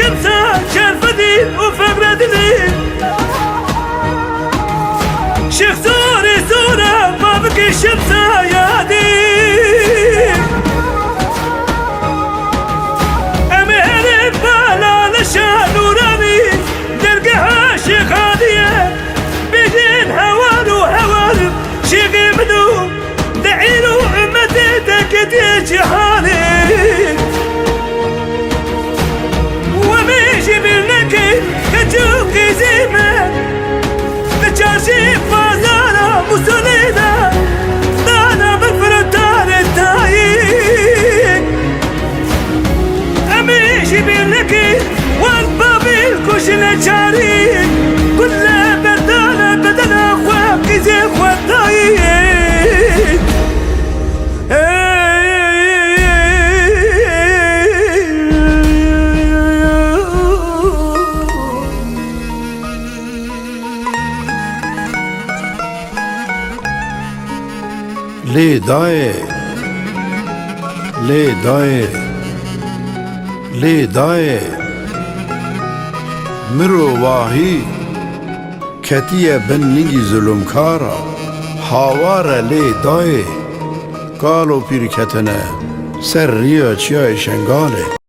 شمسة شرف دين وفقر دين شيخ سوري سورة ما بقي شمسة يا دين أمير بلا لشا نوراني نلقاها شيخ هادية بدين هوان وهوان شيخ منو دعيلو أمتي تكتي جهالي وميشي بالنكي كتوكي زيمة بتشاشي فازانا مسولينا دانا بفرطان التايين أميشي بالنكي والبابي الكوش الجارين كل بردانا بدنا خواكي زي خواتايين لي داي لي داي لي داي مرو واهي كتية بنيجي ظلم كارا حوار لي داي قالوا بيركتنا سر ريا چيا شنگاله